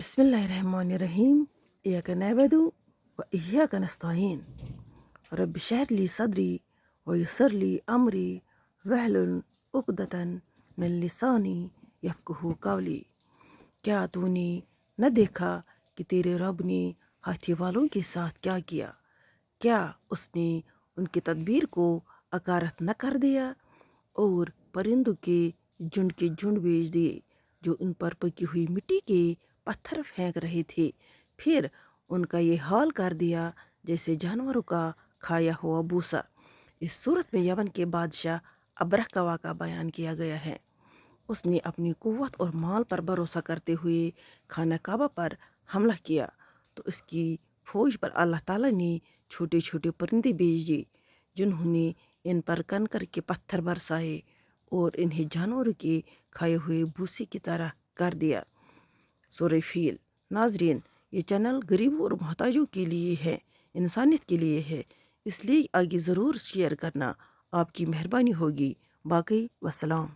बिस्मिल्लाहिर्रहमानिर्रहीम। इय्याक नअबुदु व इय्याक नस्तईन। रब्बि इश्रह ली सदरी व यस्सिर ली अमरी वहलुल उक़दतन मिन लिसानी यफ़क़हू क़ौली। क्या तूने न देखा कि तेरे रब ने हाथी वालों के साथ क्या किया? क्या उसने उनकी तदबीर को अकारत न कर दिया और परिंदों के झुंड भेज दिए जो उन पर पकी हुई मिट्टी के पत्थर फेंक रहे थे। फिर उनका ये हाल कर दिया जैसे जानवरों का खाया हुआ भूसा। इस सूरत में यमन के बादशाह अबरह का वाक़ा बयान किया गया है। उसने अपनी कुव्वत और माल पर भरोसा करते हुए खाना काबा पर हमला किया तो उसकी फौज पर अल्लाह ताला ने छोटे छोटे परिंदे भेजे जिन्होंने इन पर कंकर के पत्थर बरसाए और इन्हें जानवरों के खाए हुए भूसे की तरह कर दिया। सूरह फील। नाजरीन, ये चैनल गरीबों और मोहताजों के लिए है, इंसानियत के लिए है, इसलिए आगे ज़रूर शेयर करना, आपकी मेहरबानी होगी। बाकी वस्सलाम।